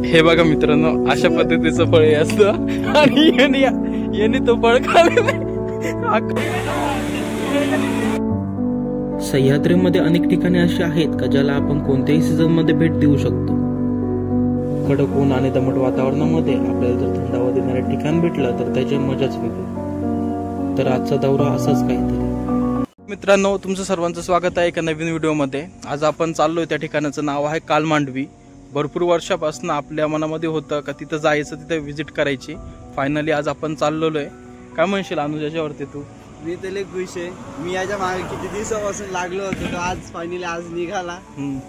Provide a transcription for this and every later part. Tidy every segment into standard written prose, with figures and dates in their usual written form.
हे बघा मित्रांनो, अशा पद्धतीचं फळ हे असतं आणि याने तो फळ खाल्लेलं. सह्याद्रीमध्ये अनेक ठिकाणे अशी आहेत का ज्याला आपण कोणत्याही सीझन मध्ये भेट देऊ शकतो. कडक ऊन आणि दमट वातावरणामध्ये आपल्याला जर थंडावा देणारे ठिकाण भेटलं तर त्याची मजाच वेगळी. तर आजचा दौरा असाच काहीतरी. मित्रांनो, तुमचं सर्वांचं स्वागत आहे एका नवीन व्हिडिओमध्ये. आज आपण चाललोय त्या ठिकाणाचं नाव आहे कालमांडवी. भरपूर वर्षापासून आपल्या मनामध्ये होतं का तिथं जायचं, तिथं व्हिजिट करायची. फायनली आज आपण चाललेलो आहे. काय म्हणशील अनुज याच्यावरती तू? मी तर लय खुश आहे. मी याच्या मागे किती दिवसापासून लागलो होतो, तो आज फायनली आज निघाला.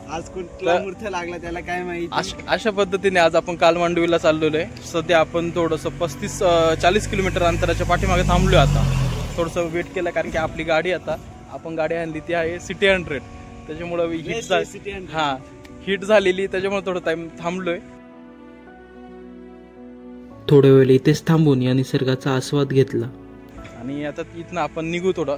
आज कुठला मुहूर्त लागला त्याला काय माहिती. अशा पद्धतीने आज आपण कालमांडवीला चाललेलो आहे. सध्या आपण थोडंसं 35-40 किलोमीटर अंतराच्या पाठीमागे थांबलोय. आता थोडंसं वेट केलं कारण की आपली गाडी आता आपण गाडी आणली ती आहे सिटी 100. त्याच्यामुळे हिट झालेली, त्याच्यामुळे थोडं टाइम थांबलोय. थोड्या वेळ इथेच थांबून या निसर्गाचा आस्वाद घेतला आणि आता इथनं आपण निघू थोडं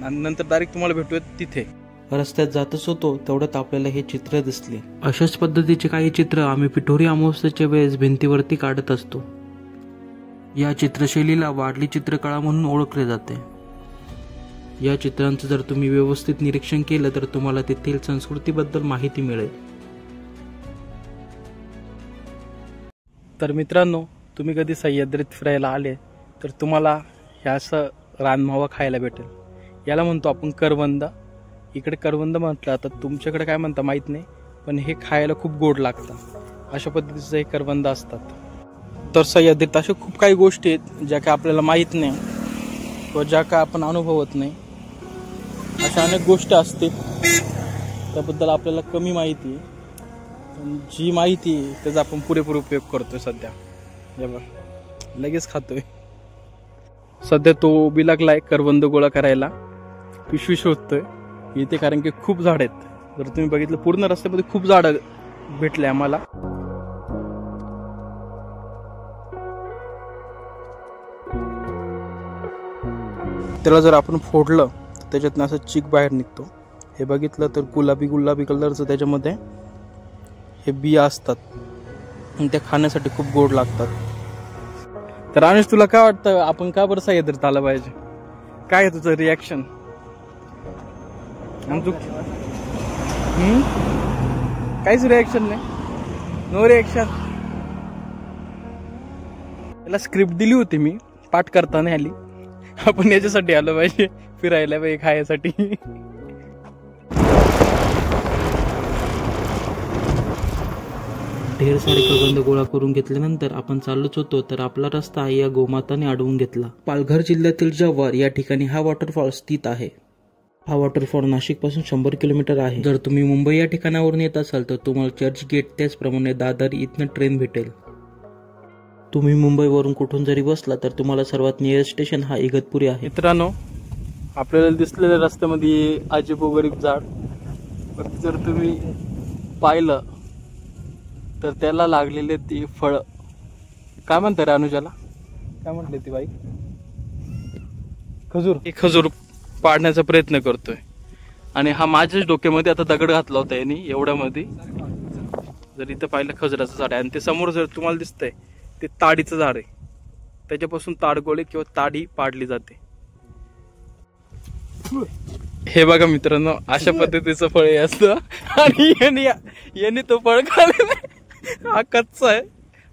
आणि नंतर डायरेक्ट तुम्हाला भेटूया तिथे. रस्त्यात जातच होतो तेवढ्यात आपल्याला हे चित्र दिसले. अशाच पद्धतीचे काही चित्र आम्ही पिठोरी अमावस्येच्या वेळेस भिंतीवरती काढत असतो. या चित्रशैलीला वारली चित्रकला म्हणून ओळखले जाते. या चित्रांचं जर तुम्ही व्यवस्थित निरीक्षण केलं तर तुम्हाला तेथील संस्कृतीबद्दल माहिती मिळेल. तर मित्रांनो, तुम्ही कधी सह्याद्रीत फिरायला आले तर तुम्हाला हे असं रानमावा खायला भेटेल. याला म्हणतो आपण करवंद. इकडे करवंद म्हटलं, आता तुमच्याकडे काय म्हणता माहीत नाही, पण हे खायला खूप गोड लागतं. अशा पद्धतीचं हे करवंद असतात. तर सह्याद्रीत अशा खूप काही गोष्टी आहेत ज्या काय आपल्याला माहीत नाही किंवा ज्या काय आपण अनुभवत नाही. अशा अनेक गोष्टी असतील त्याबद्दल आपल्याला कमी माहिती आहे. जी माहिती आहे त्याचा आपण पुरेपूर उपयोग करतोय सध्या. लगेच खातोय. सध्या तो उभी लागलाय करवंद गोळा करायला, पिशवी शोधतोय इथे, कारण की खूप झाड आहेत. जर तुम्ही बघितलं पूर्ण रस्त्यामध्ये खूप झाड भेटले आम्हाला. त्याला जर आपण फोडलं तर त्याच्यातनं असं चीक बाहेर निघतो. हे बघितलं तर गुलाबी कलरचं त्याच्यामध्ये हे बिया असतात आणि त्या खाण्यासाठी खूप गोड लागतात. तर अनुज, तुला काय वाटतं आपण का बरं सह्याद्रीत आलं पाहिजे? काय आहे तुझं रिॲक्शन? काहीच रिॲक्शन नाही. No reaction. याला स्क्रिप्ट दिली होती मी, पाठ करता नाही आली. आपण याच्यासाठी आलो पाहिजे, फिरायला पाहिजे, खायसाठी. ढेर सारे करवंद गोळा करून घेतल्यानंतर आपण चाललोच होतो तर आपला रस्ता या गोमाताने अडवून घेतला. पालघर जिल्ह्यातील जव्हार या ठिकाणी हा वॉटरफॉल स्थित आहे. हा वॉटरफॉल नाशिक पासून 100 किलोमीटर आहे. जर तुम्ही मुंबई या ठिकाणावरून येत असाल तर तुम्हाला चर्चगेट, त्याचप्रमाणे दादर इथनं ट्रेन भेटेल. तुम्ही मुंबईवरून कुठून जरी बसला तर तुम्हाला सर्वात नियरेस्ट स्टेशन हा इगतपुरी आहे. मित्रांनो, आपल्याला दिसलेल्या रस्त्यामध्ये अजिबोगरीब झाड, जर तुम्ही पाहिलं तर त्याला लागलेले ती फळ काय म्हणतात रे अनुजाला? काय म्हटले ती बाई? खजूर. खजूर पाडण्याचा प्रयत्न करतोय आणि हा माझ्याच डोक्यामध्ये आता दगड घातला होता यांनी एवढ्यामध्ये. जर इथं पाहिलं खजुराचं झाड आहे आणि ते समोर जर तुम्हाला दिसतंय ते ताडीचं झाड आहे. त्याच्यापासून ताडगोळे किंवा ताडी पाडली जाते. हे बघा मित्रांनो, अशा पद्धतीचं फळ हे असतं आणि यांनी तो फळ खाल्लेला. हा कच्चा आहे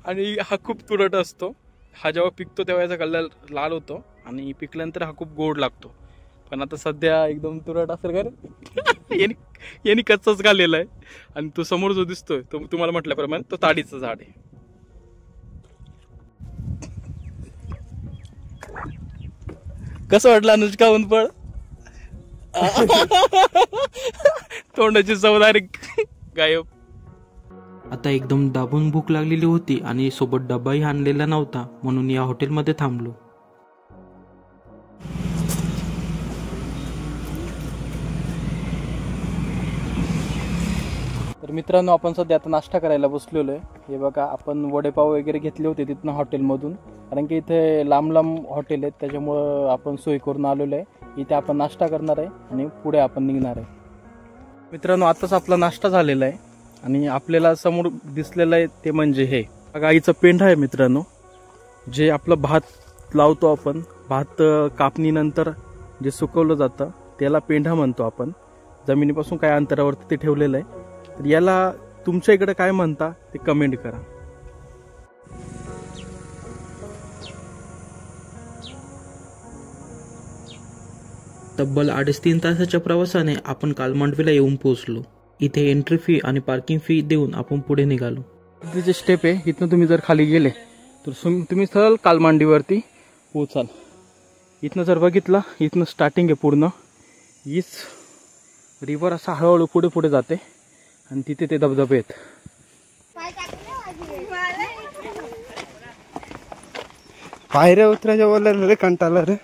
आणि हा खूप तुरट असतो. हा जेव्हा पिकतो तेव्हा याचा कलर लाल होतो आणि पिकल्यानंतर हा खूप गोड लागतो. पण आता सध्या एकदम तुरट असेल का रे? यांनी कच्चाच खाल्लेला आहे. आणि तो समोर जो दिसतोय तो तुम्हाला म्हटल्याप्रमाणे तो ताडीचं झाड आहे. कसं वाटलं अनुज खाऊन फळ? तोंडाची चव डायरेक्ट गायब. आता एकदम दाबून भूक लागलेली होती आणि सोबत डब्बाही आणलेला नव्हता, म्हणून या हॉटेलमध्ये थांबलो. तर मित्रांनो, आपण सध्या आता नाश्ता करायला बसलेलो आहे. हे बघा, आपण वडेपाव वगैरे घेतले होते तिथनं हॉटेलमधून, कारण की इथे लांब लांब हॉटेल आहेत त्याच्यामुळं आपण सोय करून आलेलो आहे. इथे आपण नाश्ता करणार आहे आणि पुढे आपण निघणार आहे. मित्रांनो, आताच आपला नाश्ता झालेला आहे आणि आपल्याला समोर दिसलेलं आहे ते म्हणजे हे गाईचं पेंढा आहे मित्रांनो. जे आपलं भात लावतो आपण, भात कापणीनंतर जे सुकवलं जातं त्याला पेंढा म्हणतो आपण. जमिनीपासून काय अंतरावरती ते ठेवलेलं आहे. तर याला तुमच्या इकडे काय म्हणता ते कमेंट करा. तब्बल 3.5 तासाच्या प्रवासाने आपण कालमांडवीला येऊन पोहोचलो. इथे एंट्री फी आणि पार्किंग फी देऊन आपण पुढे निघालो. जे स्टेप आहे इथनं तुम्ही जर खाली गेले तर तुम्ही सरळ कालमांडीवरती पोचाल. इथनं जर बघितलं, इथनं स्टार्टिंग आहे पूर्ण. हीच रिव्हर असा हळूहळू पुढे पुढे जाते आणि तिथे ते धबधबे आहेत. पायऱ्या उतरायच्या बोलायला रे कंटाळा रे.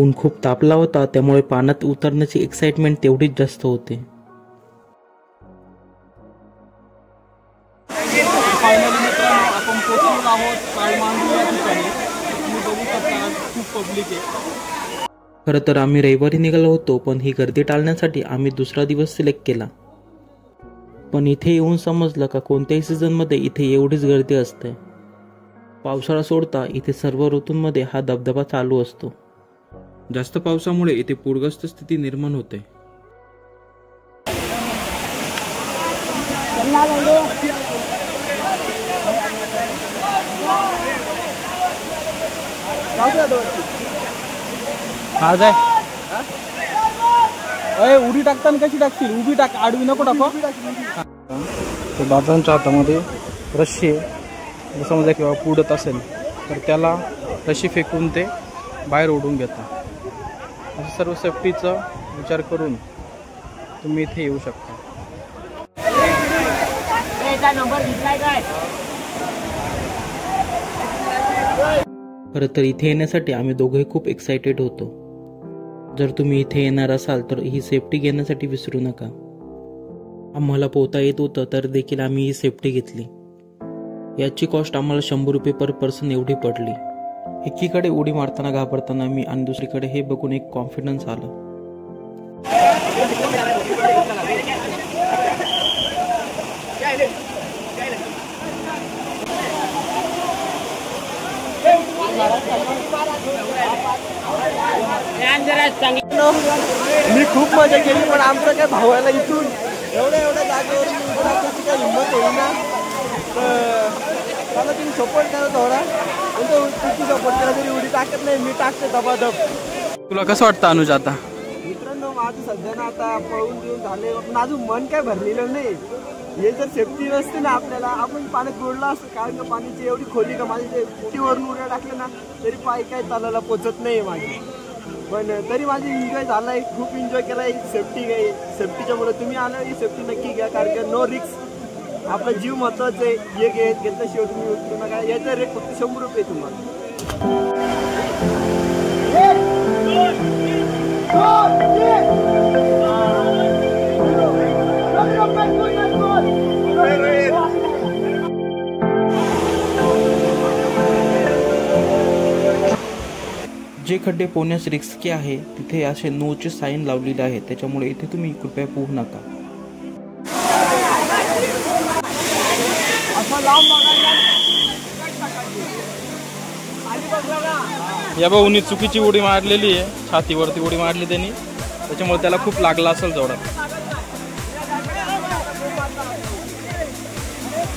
ऊन खूप तापला होता, त्यामुळे पाण्यात उतरण्याची एक्साइटमेंट तेवढीच जास्त होते. फायनली मित्रांनो, आपण पोहोचलो आहोत कालमांडवी या ठिकाणी. तुम्ही बघू शकता खूप पब्लिक आहे. खरं तर आम्ही रविवारी निघालो होतो, पण ही गर्दी टाळण्यासाठी आम्ही दुसरा दिवस सिलेक्ट केला. पण इथे येऊन समजलं का कोणत्याही सीझनमध्ये इथे एवढीच गर्दी असते. पावसाळा सोडता इथे सर्व ऋतूंमध्ये हा धबधबा चालू असतो. जास्त पावसामुळे इथे पूरग्रस्त स्थिती निर्माण होते. हा जाय. उडी टाकताना कशी टाकतील? उभी टाक, आडवी नको टाकू. तो दादांच्या हातामध्ये रस्सी आहे. समजा किंवा पुढत असेल तर त्याला रस्सी फेकून ते बाहेर ओढून घेतात. असं सर्व सेफ्टीचा विचार करून तुम्ही इथे येऊ शकता. खरं तर इथे येण्यासाठी आम्ही दोघे खूप एक्साइटेड होतो. जर तुम्ही इथे येणार असाल तर ही सेफ्टी घेण्यासाठी विसरू नका. आम्हाला पोहता येत होतं तर देखील आम्ही ही सेफ्टी घेतली. याची कॉस्ट आम्हाला 100 रुपये पर पर्सन एवढी पडली. एकीकडे उडी मारताना घाबरताना मी आणि दुसरीकडे हे बघून एक कॉन्फिडन्स आला. मी खूप मजा केली, पण आमचं काय भावाला इथून एवढ्या जागेवर काय हिंमत होईल ना. मला तुम्ही सपोर्ट करा थोडा. तुमची सपोर्ट करा, तरी उडी टाकत नाही, मी टाकते दबादब. तुला कसं वाटतं अनुज आता? मित्रांनो, माझं सध्या ना आता पळून देऊन झाले, पण अजून मन काय भरलेलं नाही. हे जर सेफ्टी नसते ना आपल्याला, आपण पाण्यात बुडला असतो. कारण का पाण्याची एवढी खोली का माझी ते फुटीवरून उड्या टाकले ना तरी पाय काय तलाला पोचत नाही माझी. पण तरी माझी एन्जॉय झालाय, खूप एन्जॉय केलाय. सेफ्टी काय, सेफ्टीच्या मुळे तुम्ही आला ही सेफ्टी नक्की घ्या. कारण का नो रिक्स, आपला जीव महत्वाचं आहे. हे घेतल्याशिवाय तुम्ही उचलू नका. याचा रेट फक्त 100 रुपये तुम्हाला. जे खड्डे पोहण्यास रिस्की आहे तिथे असे नोचे साईन लावलेले आहे, त्याच्यामुळे इथे तुम्ही कृपया पोहू नका. या भाऊनी चुकीची उडी मारलेली आहे, छातीवरती उडी मारली त्यांनी, त्याच्यामुळे त्याला खूप लागला असेल जोरात.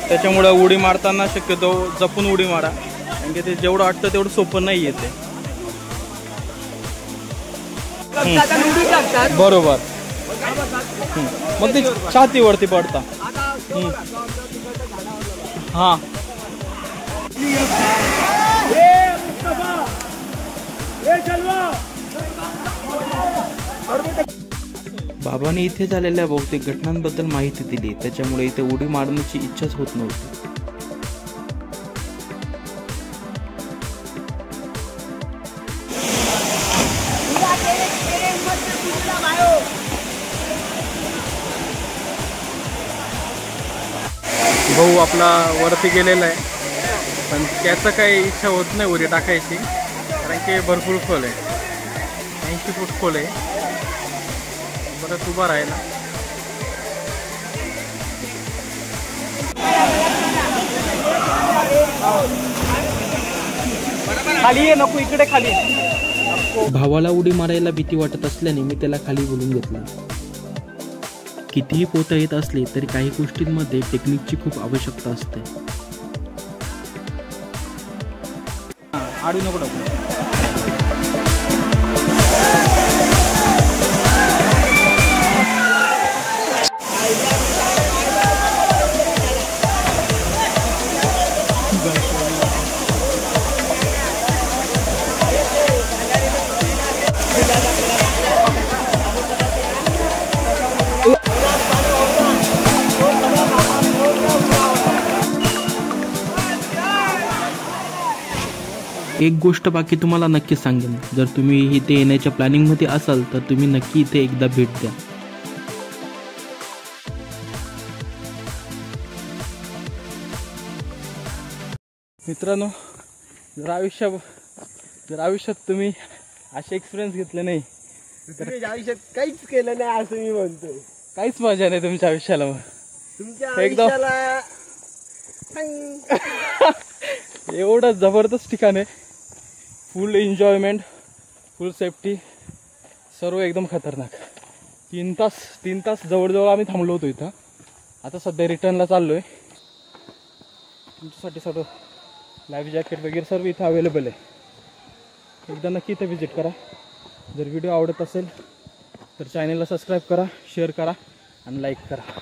त्याच्यामुळे उडी मारताना शक्यतो जपून उडी मारा, कारण की ते जेवढं वाटतं तेवढं सोपं नाही येते. बरोबर, मग ते छातीवरती पडता. हा, बाबांनी इथे झालेल्या बहुतेक घटनांबद्दल माहिती दिली, त्याच्यामुळे इथे उडी मारण्याची इच्छाच होत नव्हती. भाऊ आपला वरती गेलेला आहे, पण त्याचं काही इच्छा होत नाही उडी टाकायची, कारण की भरपूर खोल आहे, 80 फूट खोल आहे. परत उभा राहिला खाली ये नको इकडे खाली. भावाला उडी मारायला भीती वाटत असल्याने मी त्याला खाली बोलून घेतलं. कितीही पोहता येत असले तरी काही गोष्टींमध्ये टेक्निकची खूप आवश्यकता असते. आडू नको टाकू. एक गोष्ट बाकी तुम्हाला नक्की सांगेन, जर तुम्ही इथे येण्याच्या प्लॅनिंगमध्ये असाल तर तुम्ही नक्की इथे एकदा भेट द्या. मित्रांनो, जर आयुष्यात तुम्ही असे एक्सपिरियन्स घेतले नाही तुमच्या आयुष्यात काहीच केलं नाही असं मी म्हणतोय. काहीच मजा नाही तुमच्या आयुष्याला. मग तुमच्या एकदम- आयुष्याला एवढं जबरदस्त ठिकाण आहे. फुल एन्जॉयमेंट, फुल सेफ्टी, सर्व एकदम खतरनाक. 3 तास जवळजवळ आम्ही थांबलो होतो इथं. आता सध्या रिटर्नला चाललो आहे. तुमच्यासाठी सर्व लाईफ जॅकेट वगैरे सर्व इथं अवेलेबल आहे. एकदा नक्की इथं व्हिजिट करा. जर व्हिडिओ आवडत असेल तर चॅनलला सबस्क्राईब करा, शेअर करा आणि लाईक करा.